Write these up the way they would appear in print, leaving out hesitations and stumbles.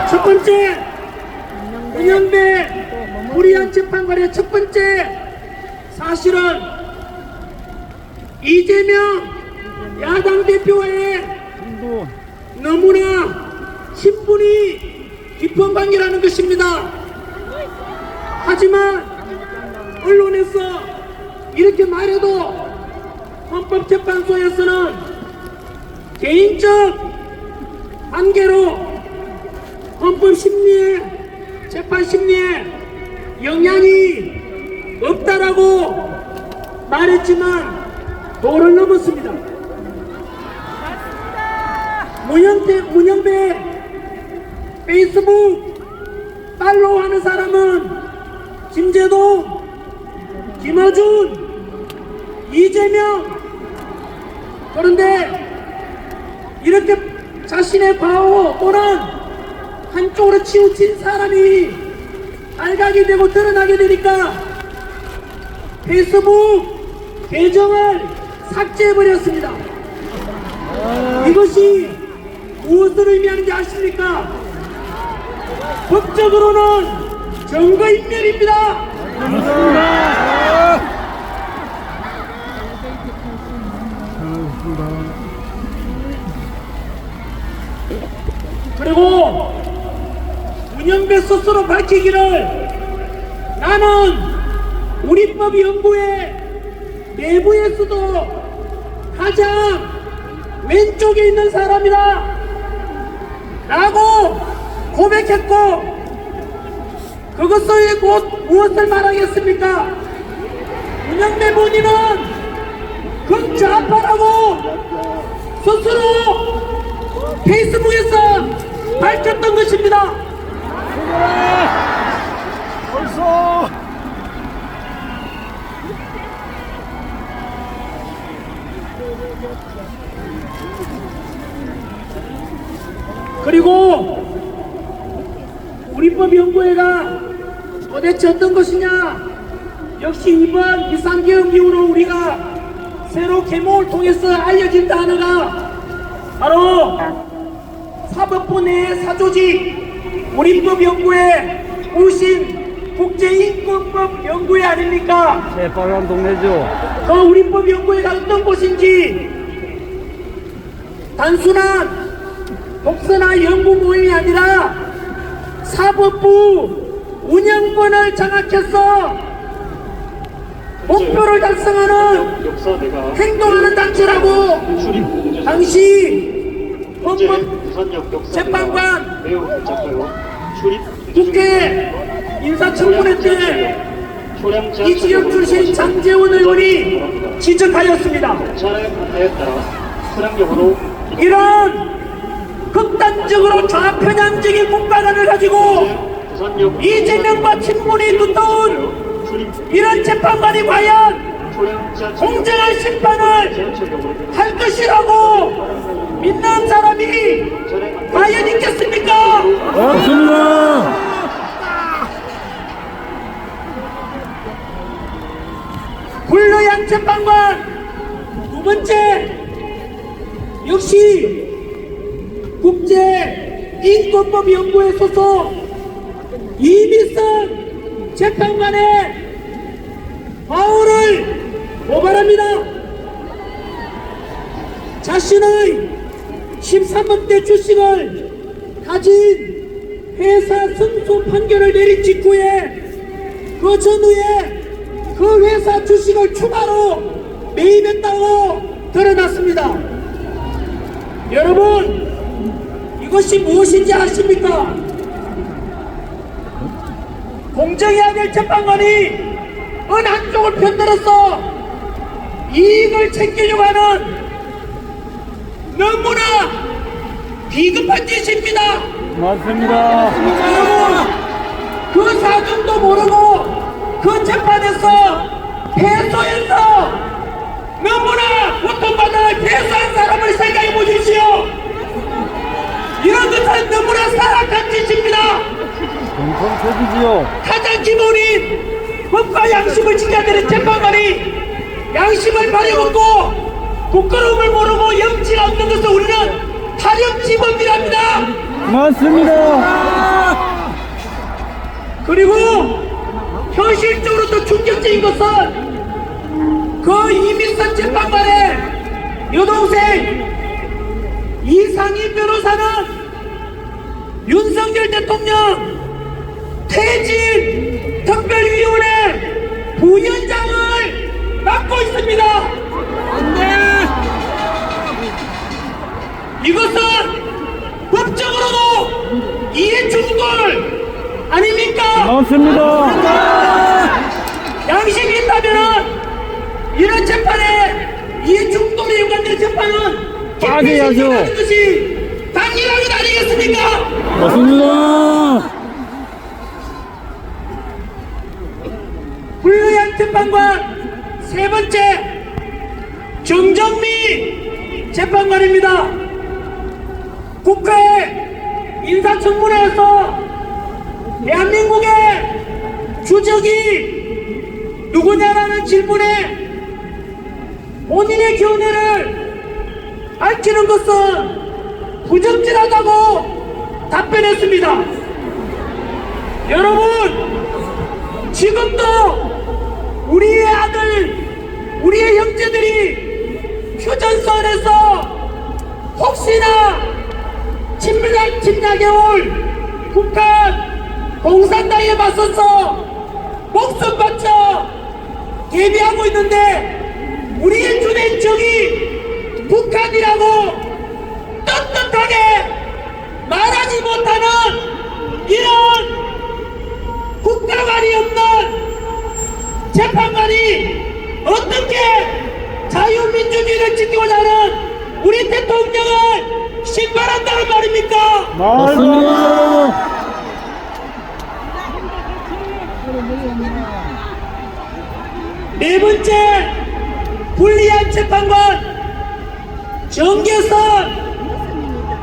첫 번째, 문영배 불이한 재판관의 첫 번째 사실은 이재명 야당 대표와의 너무나 친분이 깊은 관계라는 것입니다. 하지만 언론에서 이렇게 말해도 헌법재판소에서는 개인적 관계로 헌법심리에 재판심리에 영향이 없다라고 말했지만 도를 넘었습니다. 문영배 페이스북 팔로우하는 사람은 김재동, 김어준, 이재명. 그런데 이렇게 자신의 과오 또는 한쪽으로 치우친 사람이 발각이 되고 드러나게 되니까 페이스북 계정을 삭제해버렸습니다. 이것이 무엇을 의미하는지 아십니까? 법적으로는 증거인멸입니다. 그리고 문영배 스스로 밝히기를 나는 우리법연구회 내부에서도 가장 왼쪽에 있는 사람이다 라고 고백했고 그것을 곧 무엇을 말하겠습니까? 문영배 본인은 극좌파라고 스스로 페이스북에서 밝혔던 것입니다. 벌써 그리고 우리법연구회가 도대체 어떤 것이냐? 역시 이번 비상계엄 이후로 우리가 새로 계몽을 통해서 알려진 단어가 바로 사법부 내 사조직 우리법연구회 우신 국제인권법 연구회 아닙니까? 빨간 동네죠. 그 우리법연구회가 어떤 곳인지 단순한 독서나 연구 모임이 아니라 사법부 운영권을 장악해서 목표를 달성하는 행동하는 단체라고 당시 헌법재판관 국회 인사청문회 때 이지역 출신 장제원 의원이 지적하였습니다. 이런 극단적으로 좌편향적인 문화관을 가지고 이재명과 친분이 두터운 이런 재판관이 과연 공정한 심판을 할 것이라고 믿는 사람이 과연 있겠습니까? 맞습니다. 불로양 재판관 두 번째 역시 국제인권법연구회 소속 이미선 재판관의 과오를 고발합니다. 자신의 13번대 주식을 가진 회사 승소 판결을 내린 직후에 그 전후에 그 회사 주식을 추가로 매입했다고 드러났습니다. 여러분 이것이 무엇인지 아십니까? 공정해야 될 재판관이 어느 한쪽을 편들어서 이익을 챙기려고 하는 너무나 비겁한 짓입니다. 맞습니다. 여러분 그 사정도 모르고 그 재판에서 패소해서 너무나 고통받아 패소한 사람을 생각해 보십시오. 이런 것은 너무나 사악한 짓입니다. 공천책이지요. 가장 기본인 법과 양심을 지켜야 되는 재판관이 양심을 버려먹고 부끄러움을 모르고 염치가 없는 것을 우리는 타령지범이랍니다. 맞습니다. 그리고 현실적으로 더 충격적인 것은 그 이민선 재판관의 여동생 이상희 변호사는 윤석열 대통령 퇴진 특별위원회 부위원장을 맡고 있습니다. 이것은 법적으로도 이해충돌 아닙니까? 맞습니다. 양심이 있다면 이런 재판에 이해충돌에 연관된 재판은 빠져야죠. 하는 것이 당연한 것 아니겠습니까? 맞습니다. 불리한 재판관 세 번째 정정미 재판관입니다. 국회 인사청문회에서 대한민국의 주적이 누구냐라는 질문에 본인의 견해를 밝히는 것은 부적절하다고 답변했습니다. 여러분, 지금도 우리의 아들, 우리의 형제들이 휴전선에서 혹시나 침략해 올 북한 공산당에 맞서서 목숨 바쳐 대비하고 있는데 우리의 주된 적이 북한이라고 떳떳하게 말하지 못하는 이런 국가관이 없는 재판관이 어떻게 자유민주주의를 지키고자 하는 우리 대통령을 신발한다는 말입니까? 맞습니다. 네 번째 불리한 재판관 정계선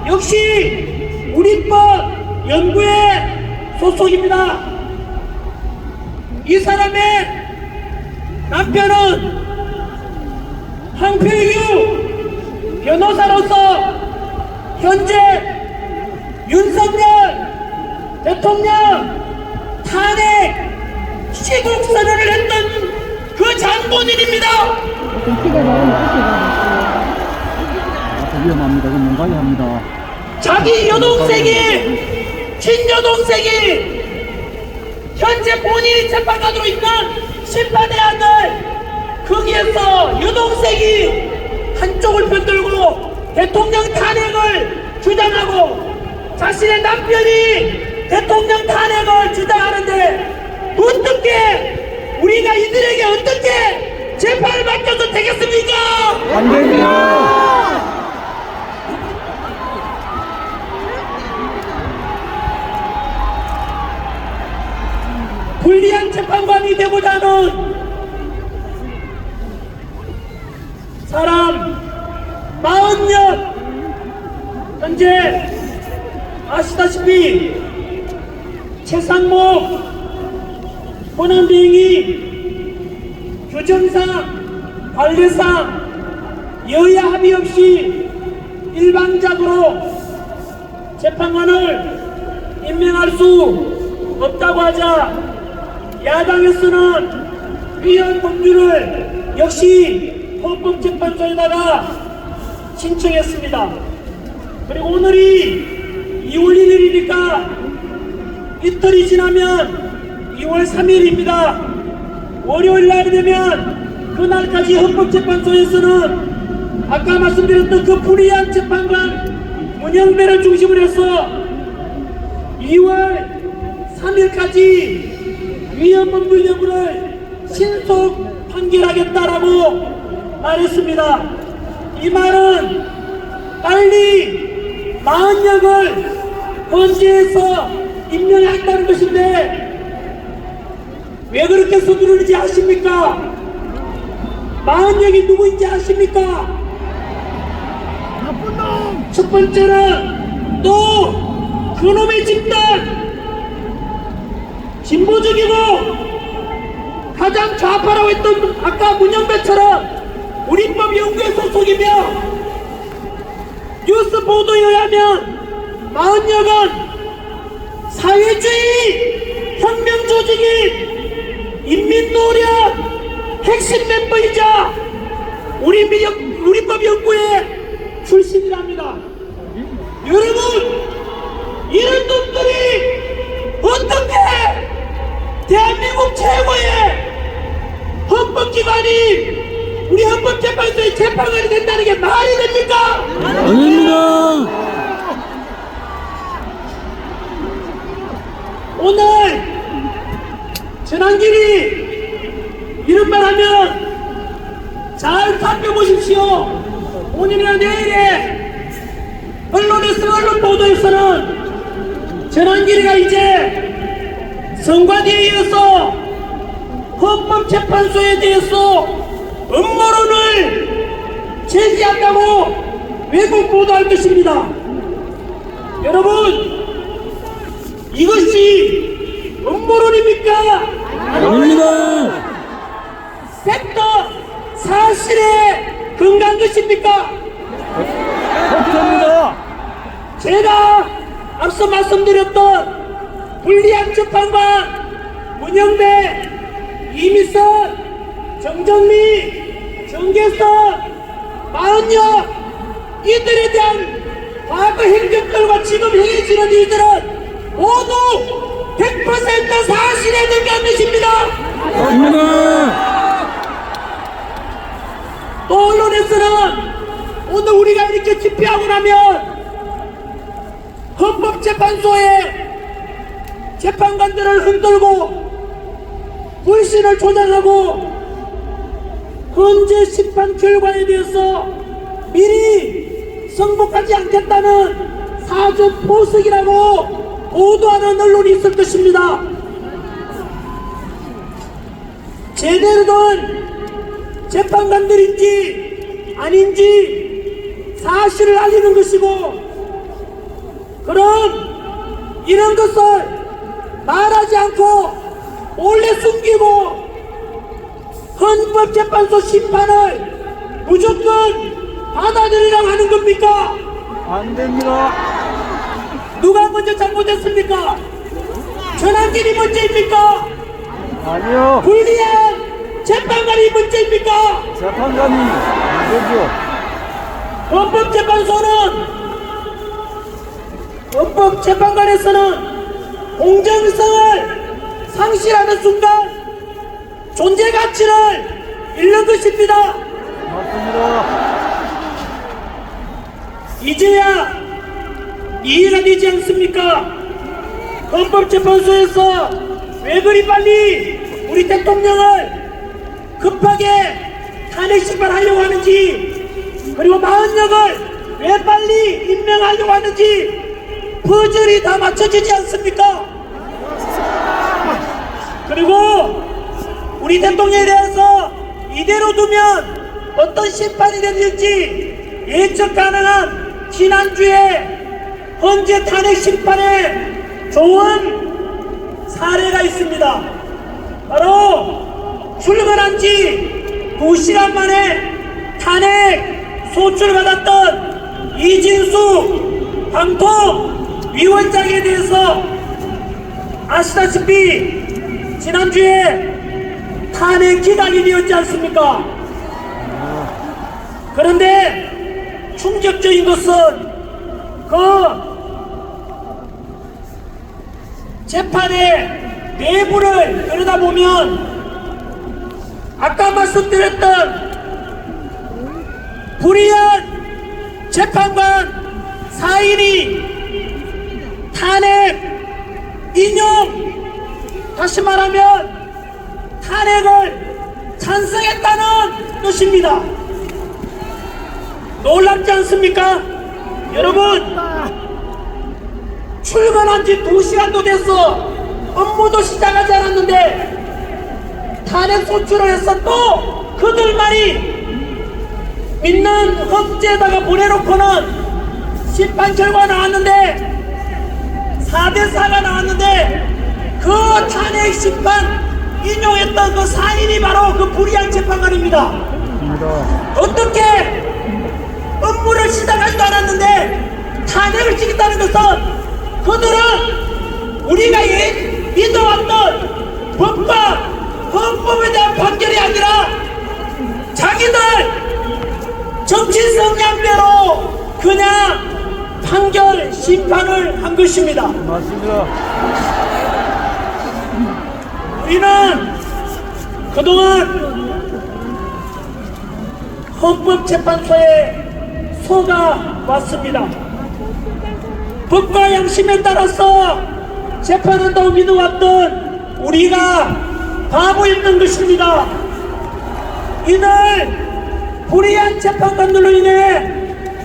역시 우리법 연구회 소속입니다. 이 사람의 남편은 황필규 변호사로서 현재 윤석열 대통령 탄핵 시국 선언을 했던 그 장본인입니다. 위험합니다. 이건 농가야 합니다. 자기 여동생이 친여동생이 현재 본인이 재판관으로 있는 심판대안을 거기에서 여동생이 한쪽을 편들고 대통령 탄핵을 주장하고 자신의 남편이 대통령 탄핵을 주장하는데 어떻게 우리가 이들에게 어떻게 재판을 맡겨도 되겠습니까? 안 됩니다. 불리한 재판관이 되고자 하는 사람 40년 현재 아시다시피 최상목 권한대행이 규정상 관례상 여야 합의 없이 일방적으로 재판관을 임명할 수 없다고 하자 야당에서는 위헌 법률을 역시 헌법재판소에다가 신청했습니다. 그리고 오늘이 2월 1일이니까 이틀이 지나면 2월 3일입니다. 월요일 날이 되면 그날까지 헌법재판소에서는 아까 말씀드렸던 그 불의한 재판관 문영배를 중심으로 해서 2월 3일까지 위헌 법률 여부를 신속 판결하겠다라고 말했습니다. 이 말은 빨리 마흔역을 헌재에서 임명하겠다는 것인데 왜 그렇게 서두르는지 아십니까? 마흔역이 누구인지 아십니까? 나쁜 놈! 첫 번째는 또 그놈의 집단 진보적이고 가장 좌파라고 했던 아까 문영배처럼 우리법 연구회 소속이며 뉴스 보도에 의하면 마흔역은 사회주의 혁명 조직인 인민노련 핵심 멤버이자 우리법 연구회 출신이랍니다. 여러분, 이런 놈들이 어떻게 대한민국 최고의 헌법기관인 우리 헌법재판소의 재판관이 된다는 게 말이 됩니까? 아닙니다. 오늘 전환길이 이런 말 하면 잘 살펴보십시오. 오늘이나 내일에 언론 보도에서는 전환길이가 이제 선관위에 이어서 헌법재판소에 대해서 음모론을 제기한다고 외국 보도할 것입니다. 여러분, 이것이 음모론입니까? 아닙니다. 팩터, 사실에 근거한 것입니까? 팩트입니다. 제가 앞서 말씀드렸던 불리한 재판관 문영배, 이미선, 정정미, 정계선, 마은혁 이들에 대한 과거 행적들과 지금 행해지는 일들은 모두 100% 사실에 근거한 것입니다. 아닙니다. 또 언론에서는 오늘 우리가 이렇게 집회하고 나면 헌법재판소의 재판관들을 흔들고 불신을 조장하고 헌재 심판 결과에 대해서 미리 승복하지 않겠다는 사전 포석이라고 보도하는 언론이 있을 것입니다. 제대로 된 재판관들인지 아닌지 사실을 알리는 것이고, 그럼 이런 것을 말하지 않고 몰래 숨기고 헌법재판소 심판을 무조건 받아들이라고 하는 겁니까? 안 됩니다. 누가 먼저 잘못했습니까? 전환길이 문제입니까? 아니요. 불리한 재판관이 문제입니까? 재판관이 문제죠. 헌법재판관에서는 공정성을 상실하는 순간 존재 가치를 잃는 것입니다. 맞습니다. 이제야 이해가 되지 않습니까? 헌법재판소에서 왜 그리 빨리 우리 대통령을 급하게 탄핵 심판하려고 하는지, 그리고 마흔역을 왜 빨리 임명하려고 하는지 퍼즐이 다 맞춰지지 않습니까? 그리고 우리 대통령에 대해서 이대로 두면 어떤 심판이 될지 예측 가능한 지난주에 헌재 탄핵 심판에 좋은 사례가 있습니다. 바로 출근한 지 2시간 만에 탄핵 소출받았던 이진수 방통위원장에 대해서 아시다시피 지난주에 탄핵 기각이 되었지 않습니까? 그런데 충격적인 것은 그 재판의 내부를 들여다보면 아까 말씀드렸던 불의한 재판관 4인이 탄핵 인용, 다시 말하면 탄핵을 찬성했다는 것입니다. 놀랍지 않습니까? 여러분, 출근한 지 2시간도 됐어. 업무도 시작하지 않았는데 탄핵 소추를 해서 또 그들만이 믿는 헌재에다가 보내놓고는 심판 결과 나왔는데 4대4가 나왔는데 그 탄핵 심판 인용했던 그 4인이 바로 그 불의한 재판관입니다. 어떻게 업무를 시작하지도 않았는데 탄핵을 시켰다는 것은 그들은 우리가 믿어왔던 판결이 아니라 자기들 정치성 양배로 그냥 판결 심판을 한 것입니다. 맞습니다. 우리는 그동안 헌법재판소에 속아왔습니다. 법과 양심에 따라서 재판한다고 믿어왔던 우리가 바보였던 것입니다. 이들 불의한 재판관들로 인해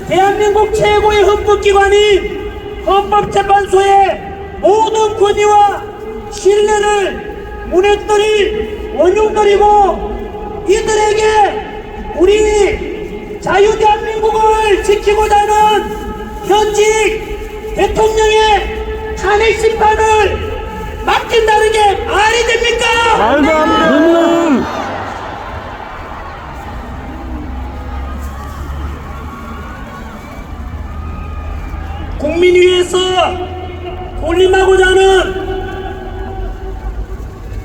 대한민국 최고의 헌법기관인 헌법재판소의 모든 권위와 신뢰를 무너뜨릴 원흉들이고, 이들에게 우리 자유대한민국을 지키고자 하는 현직 대통령의 탄핵 심판을 맡긴다는 게 말이 됩니까? 말도 안 돼. 국민 위해서 군림하고자 하는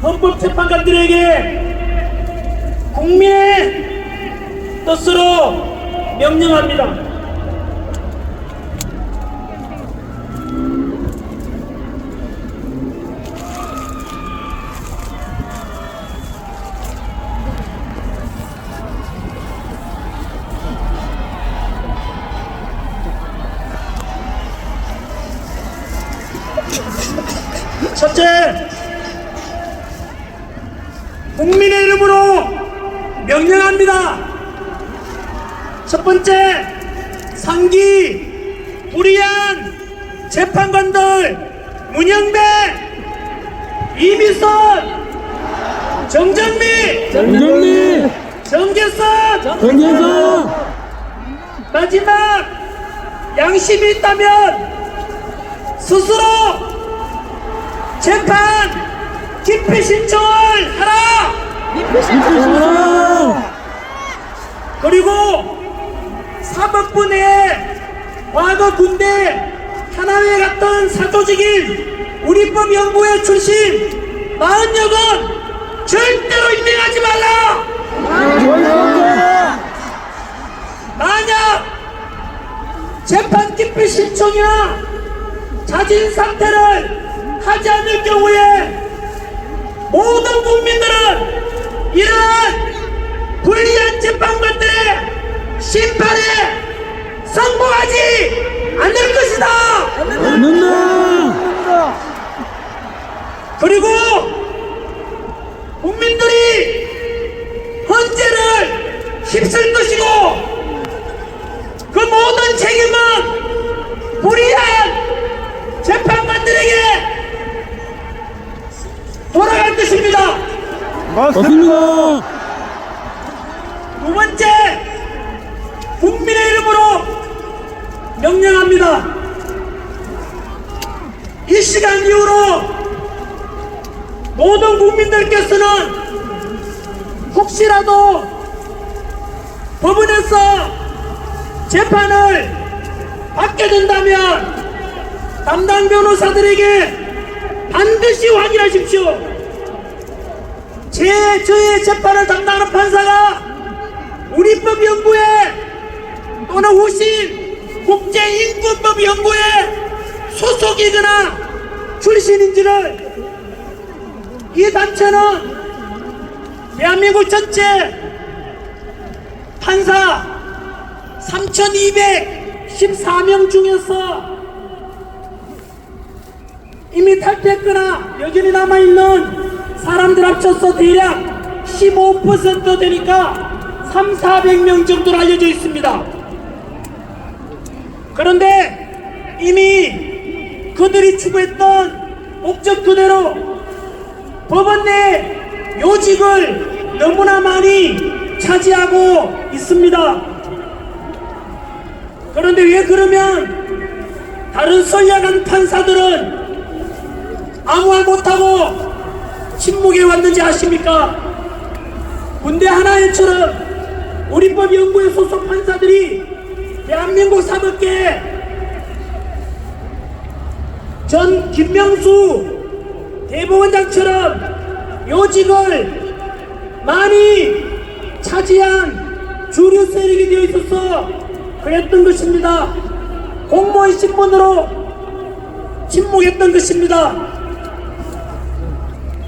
헌법재판관들에게 국민의 뜻으로 명령합니다. 첫째, 국민의 이름으로 명령합니다. 첫 번째, 상기 불의한 재판관들 문영배, 이미선, 정정미, 정계선, 마지막 양심이 있다면 스스로 재판 기피 신청을 하라. 그리고 사법부 내에 과거 군대 하나회 갔던 사조직인 우리법연구회 출신 40여건 절대로 임명하지 말라. 만약 재판 기피 신청이나 자진 상태를 하지 않을 경우에 모든 국민들은 이러한 불리한 재판관들의 심판에 성공하지 않을 것이다. 그리고 국민들이 헌재를 힘쓸 것이고, 그 모든 책임은 불의한 재판관들에게 돌아갈 것입니다. 맞습니다. 두 번째, 국민의 이름으로 명령합니다. 이 시간 이후로 모든 국민들께서는 혹시라도 법원에서 재판을 받게 된다면 담당 변호사들에게 반드시 확인하십시오. 저의 재판을 담당하는 판사가 우리법연구회 또는 우신 국제인권법연구회 소속이거나 출신인지를, 이 단체는 대한민국 전체 판사 3,214명 중에서 이미 탈퇴했거나 여전히 남아있는 사람들 합쳐서 대략 15% 되니까 3,400명 정도로 알려져 있습니다. 그런데 이미 그들이 추구했던 목적 그대로 법원 내 요직을 너무나 많이 차지하고 있습니다. 그런데 왜 그러면 다른 선량한 판사들은 아무 말 못하고 침묵해 왔는지 아십니까? 군대 하나회처럼 우리법연구회 소속 판사들이 대한민국 사법계 전 김명수 대법원장처럼 요직을 많이 차지한 주류 세력이 되어 있어서 그랬던 것입니다. 공무원 신문으로 침묵했던 것입니다.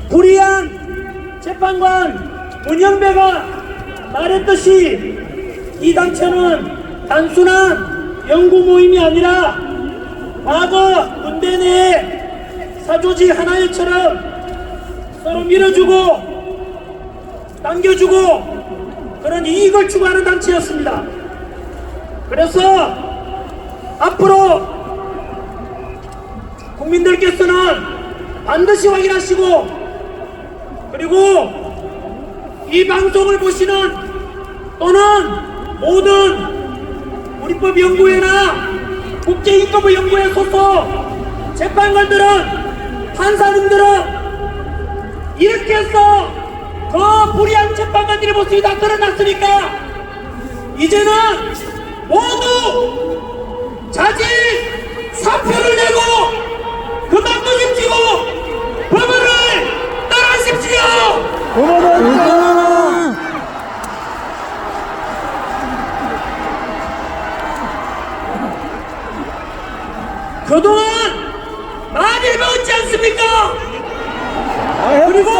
불의한 재판관 문영배가 말했듯이 이 단체는 단순한 연구 모임이 아니라 과거 군대 내 사조직 하나일처럼 서로 밀어주고 당겨주고 그런 이익을 추구하는 단체였습니다. 그래서 앞으로 국민들께서는 반드시 확인하시고 그리고 이 방송을 보시는 또는 모든 우리법연구회나 국제인권부연구회 소속 재판관들은 판사님들은 이렇게 해서 그 불의한 재판관들의 모습이 다 드러났으니까 이제는 모두 자진 사표를 내고 그만두십시오. 법원을 떠나십시오. 그동안 많이 배웠지 않습니까? 그리고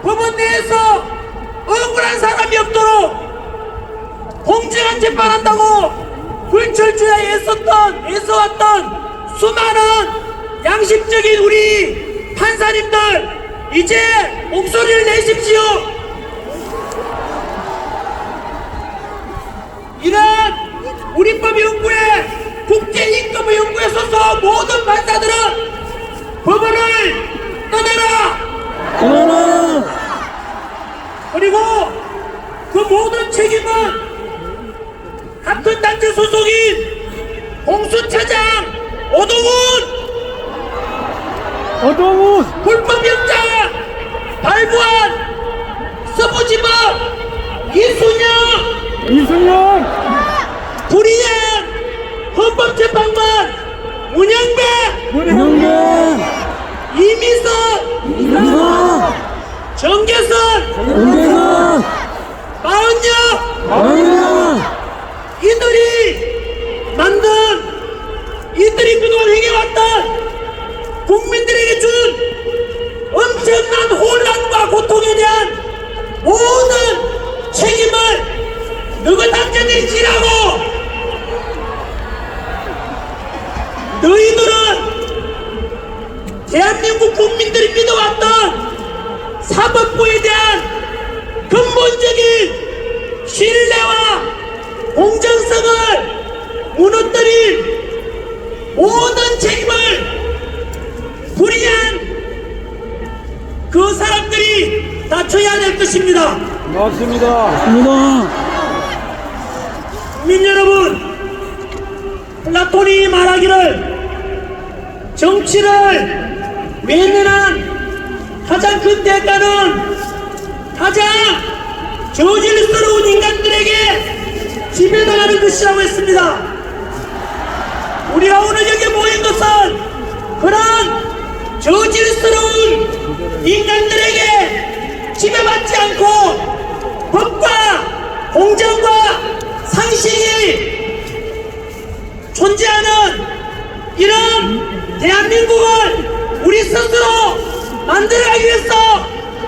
법원 내에서 억울한 사람이 없도록 공정한 재판한다고 불철주야에 애써왔던 수많은 양심적인 우리 판사님들 이제 목소리를 내십시오. 이런 우리법연구회 국제인권부연구회 소속 모든 판사들은 법원을 떠나라. 그리고 그 모든 책임은 같은 단체 소속인 공수처장 오동훈 불법영장 발부한 서부지법 이순영 불의한 헌법재판관 문영배 이미선 정계선 마은영 이들이 그동안 행해왔던 국민들에게 준 엄청난 혼란과 고통에 대한 모든 책임을 너희 단체들이 지라고. 너희들은 대한민국 국민들이 믿어왔던 사법부에 대한 근본적인 신뢰와 공정성을 무너뜨린 모든 책임을 불의한 그 사람들이 다 져야 될 것입니다. 맞습니다. 국민 여러분, 플라톤이 말하기를 정치를 외면한 가장 큰 대가는 가장 저질스러운 인간들에게 지배당하는 것이라고 했습니다. 우리가 오늘 여기 모인 것은 그런 저질스러운 인간들에게 지배받지 않고 법과 공정과 상식이 존재하는 이런 대한민국을 우리 스스로 만들어가기 위해서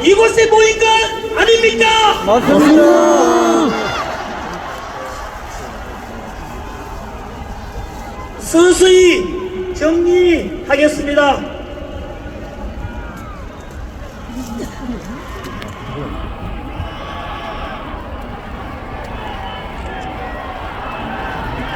이곳에 모인 것 아닙니까? 맞습니다. 서서히 정리하겠습니다.